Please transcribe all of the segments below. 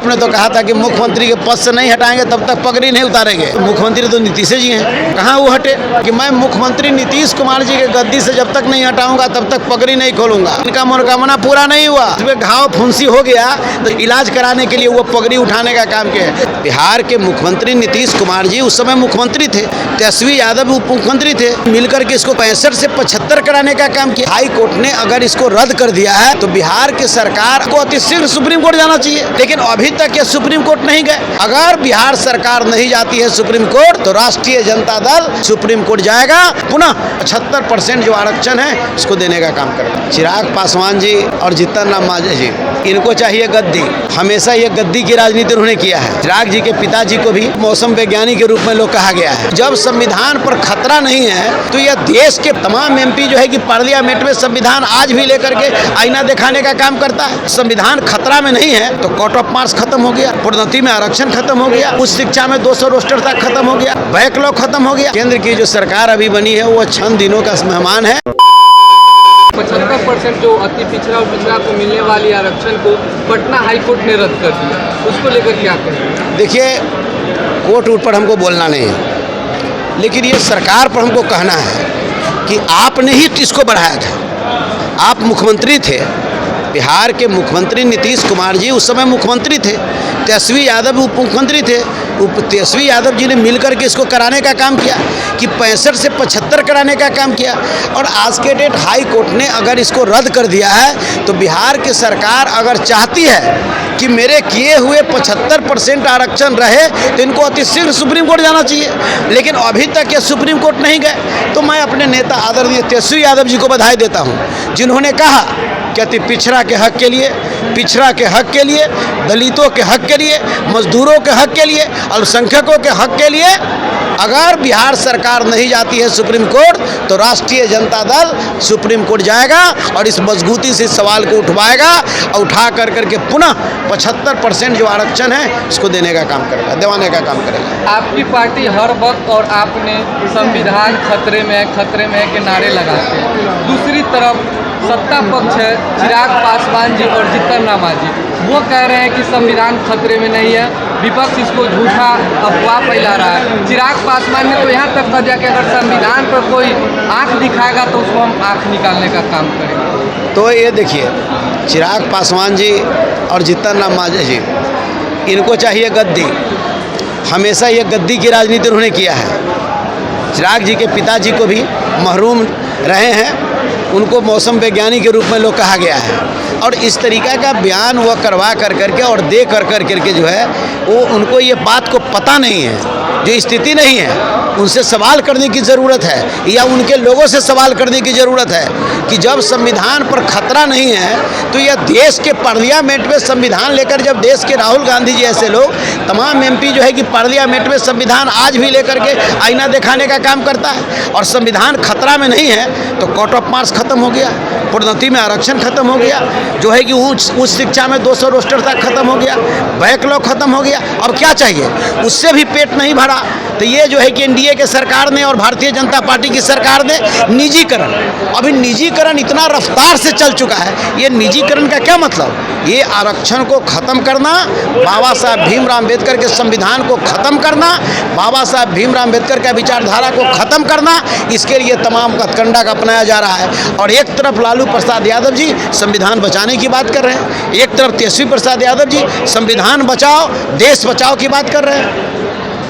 आपने तो कहा था कि मुख्यमंत्री के पद से नहीं हटाएंगे तब तक पगड़ी नहीं उतारेंगे। मुख्यमंत्री तो नीतीश जी हैं, कहाँ वो हटे कि मैं मुख्यमंत्री नीतीश कुमार जी के गद्दी से जब तक नहीं हटाऊंगा तब तक पगड़ी नहीं खोलूंगा। इनका मनोकामना पूरा नहीं हुआ, इसमें घाव फुंसी हो गया तो इलाज कराने के लिए वो पगड़ी उठाने का काम किया। बिहार के मुख्यमंत्री नीतीश कुमार जी उस समय मुख्यमंत्री थे, तेजस्वी यादव उप मुख्यमंत्री थे, मिलकर के इसको 65 से 75 कराने का काम किया। हाई कोर्ट ने अगर इसको रद्द कर दिया है तो बिहार की सरकार को अतिशीघ्र सुप्रीम कोर्ट जाना चाहिए, लेकिन अभी तक ये सुप्रीम कोर्ट नहीं गए। अगर बिहार सरकार नहीं जाती है सुप्रीम कोर्ट तो राष्ट्रीय जनता दल सुप्रीम कोर्ट जाएगा, पुनः 75% जो आरक्षण है उसको देने का काम करेगा। चिराग पासवान जी और जीतन राम मांझी जी, इनको चाहिए गद्दी। हमेशा ये गद्दी की राजनीति उन्होंने किया है। चिराग जी के पिताजी को भी मौसम वैज्ञानिक के रूप में लोग कहा गया है। जब संविधान पर खतरा नहीं है तो यह देश के तमाम एमपी जो है कि पार्लियामेंट में संविधान आज भी लेकर के आईना दिखाने का काम करता है। संविधान खतरा में नहीं है तो कट ऑफ मार्क्स खत्म हो गया, प्रोन्नति में आरक्षण खत्म हो गया, उच्च शिक्षा में 200 रोस्टर तक खत्म हो गया, बैकलॉग खत्म हो गया। केंद्र की जो सरकार अभी बनी है वो चंद दिनों का मेहमान है। 75% जो अति पिछड़ा और पिछड़ा को मिलने वाली आरक्षण को पटना हाई कोर्ट ने रद्द कर दिया, उसको लेकर क्या कहें? देखिए, कोर्ट उठ पर हमको बोलना नहीं है, लेकिन ये सरकार पर हमको कहना है कि आपने ही इसको बढ़ाया था। आप मुख्यमंत्री थे, बिहार के मुख्यमंत्री नीतीश कुमार जी उस समय मुख्यमंत्री थे, तेजस्वी यादव उप मुख्यमंत्री थे। तेजस्वी यादव जी ने मिलकर के इसको कराने का काम किया कि 65 से 75 कराने का काम किया, और आज के डेट हाई कोर्ट ने अगर इसको रद्द कर दिया है तो बिहार की सरकार अगर चाहती है कि मेरे किए हुए 75% आरक्षण रहे तो इनको अतिशीघ्र सुप्रीम कोर्ट जाना चाहिए, लेकिन अभी तक ये सुप्रीम कोर्ट नहीं गए। तो मैं अपने नेता आदरणीय तेजस्वी यादव जी को बधाई देता हूँ, जिन्होंने कहा कि अति पिछड़ा के हक के लिए, पिछड़ा के हक के लिए, दलितों के हक के लिए, मजदूरों के हक के लिए, अल्पसंख्यकों के हक के लिए अगर बिहार सरकार नहीं जाती है सुप्रीम कोर्ट तो राष्ट्रीय जनता दल सुप्रीम कोर्ट जाएगा और इस मजबूती से सवाल को उठवाएगा और उठा करके पुनः 75% जो आरक्षण है उसको देने का काम करेगा, दिवाने का काम करेगा। आपकी पार्टी हर वक्त और आपने संविधान खतरे में है के नारे लगाते हैं। दूसरी तरफ सत्ता पक्ष है चिराग पासवान जी और जीतन राम मांझी, वो कह रहे हैं कि संविधान खतरे में नहीं है, विपक्ष इसको झूठा अफवाह फैला रहा है। चिराग पासवान ने तो यहाँ तक कहा कि अगर संविधान पर कोई आंख दिखाएगा तो उसको हम आंख निकालने का काम करेंगे। तो ये देखिए, चिराग पासवान जी और जीतन राम मांझी जी, इनको चाहिए गद्दी। हमेशा ये गद्दी की राजनीति उन्होंने किया है। चिराग जी के पिताजी को भी महरूम रहे हैं, उनको मौसम वैज्ञानिक के रूप में लोग कहा गया है, और इस तरीका का बयान वह करवा करके और दे करके जो है वो उनको ये बात को पता नहीं है, जो स्थिति नहीं है उनसे सवाल करने की ज़रूरत है, या उनके लोगों से सवाल करने की ज़रूरत है कि जब संविधान पर खतरा नहीं है तो यह देश के पार्लियामेंट में संविधान लेकर, जब देश के राहुल गांधी जी ऐसे लोग तमाम एमपी जो है कि पार्लियामेंट में संविधान आज भी लेकर के आईना दिखाने का काम करता है, और संविधान खतरा में नहीं है तो कट ऑफ मार्क्स खत्म हो गया, प्रोन्नति में आरक्षण खत्म हो गया, जो है कि उच्च शिक्षा में 200 रोस्टर तक खत्म हो गया, बैकलॉग खत्म हो गया, और क्या चाहिए, उससे भी पेट नहीं भरा। तो ये जो है कि एनडीए के सरकार ने और भारतीय जनता पार्टी की सरकार ने निजीकरण, अभी निजीकरण इतना रफ्तार से चल चुका है। ये निजीकरण का क्या मतलब? ये आरक्षण को ख़त्म करना, बाबा साहब भीमराव अम्बेडकर के संविधान को ख़त्म करना, बाबा साहब भीमराव अम्बेडकर का विचारधारा को ख़त्म करना, इसके लिए तमाम हथकंडा का अपनाया जा रहा है। और एक तरफ लालू प्रसाद यादव जी संविधान बचाने की बात कर रहे हैं, एक तरफ तेजस्वी प्रसाद यादव जी संविधान बचाओ, देश बचाओ की बात कर रहे हैं।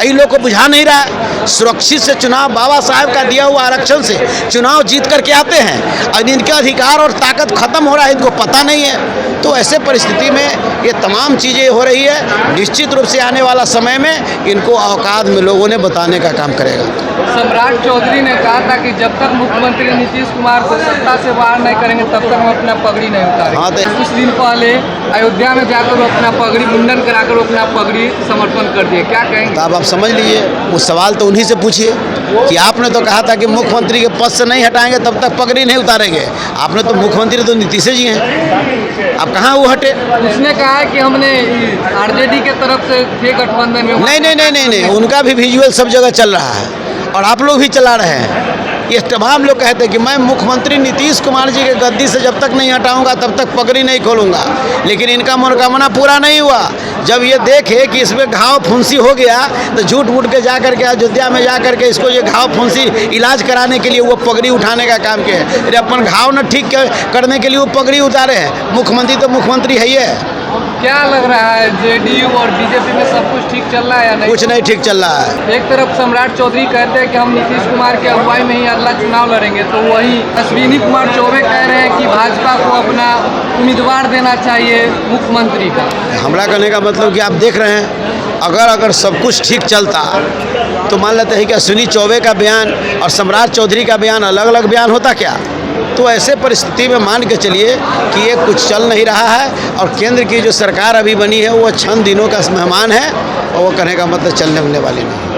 इन लोग को बुझा नहीं रहा है। सुरक्षित से चुनाव, बाबा साहब का दिया हुआ आरक्षण से चुनाव जीत करके आते हैं और इनका अधिकार और ताकत खत्म हो रहा है, इनको पता नहीं है। तो ऐसे परिस्थिति में ये तमाम चीज़ें हो रही है। निश्चित रूप से आने वाला समय में इनको औकात में लोगों ने बताने का काम करेगा। सम्राट चौधरी ने कहा था कि जब तक मुख्यमंत्री नीतीश कुमार को सत्ता से बाहर नहीं करेंगे तब तक हम अपना पगड़ी नहीं उतारेंगे। हाँ, तो कुछ दिन पहले अयोध्या में जाकर वो अपना पगड़ी मुंडन कराकर अपना पगड़ी समर्पण कर दिए, क्या कहेंगे? तो अब आप समझ लीजिए, वो सवाल तो उन्हीं से पूछिए कि आपने तो कहा था कि मुख्यमंत्री के पद से नहीं हटाएंगे तब तक पगड़ी नहीं उतारेंगे। आपने तो मुख्यमंत्री तो नीतीश जी हैं, अब कहाँ वो हटे? उसने कहा है कि हमने आरजेडी के तरफ से थे गठबंधन में। नहीं, उनका भी विजुअल सब जगह चल रहा है और आप लोग भी चला रहे हैं। ये तमाम लोग कहते हैं कि मैं मुख्यमंत्री नीतीश कुमार जी के गद्दी से जब तक नहीं हटाऊंगा तब तक पगड़ी नहीं खोलूंगा, लेकिन इनका मनोकामना पूरा नहीं हुआ। जब ये देखे कि इसमें घाव फुंसी हो गया तो झूठ मूठ के जा करके अयोध्या में जा करके इसको ये घाव फुंसी इलाज कराने के लिए वो पगड़ी उठाने का काम किया है। अरे अपन घाव न ठीक करने के लिए वो पगड़ी उतारे हैं। मुख्यमंत्री तो मुख्यमंत्री है ही है। क्या लग रहा है जेडीयू और बीजेपी में सब कुछ ठीक चल रहा है या नहीं? कुछ नहीं ठीक चल रहा है। एक तरफ सम्राट चौधरी कहते हैं कि हम नीतीश कुमार की अगुवाई में ही अगला चुनाव लड़ेंगे, तो वहीं अश्विनी कुमार चौबे कह रहे हैं कि भाजपा को अपना उम्मीदवार देना चाहिए मुख्यमंत्री का। हमारा कहने का मतलब कि आप देख रहे हैं, अगर सब कुछ ठीक चलता तो मान लेते हैं कि अश्विनी चौबे का बयान और सम्राट चौधरी का बयान अलग अलग बयान होता क्या। तो ऐसे परिस्थिति में मान के चलिए कि ये कुछ चल नहीं रहा है और केंद्र की जो सरकार अभी बनी है वो चंद दिनों का मेहमान है और वो कहने का मतलब चलने वाली नहीं।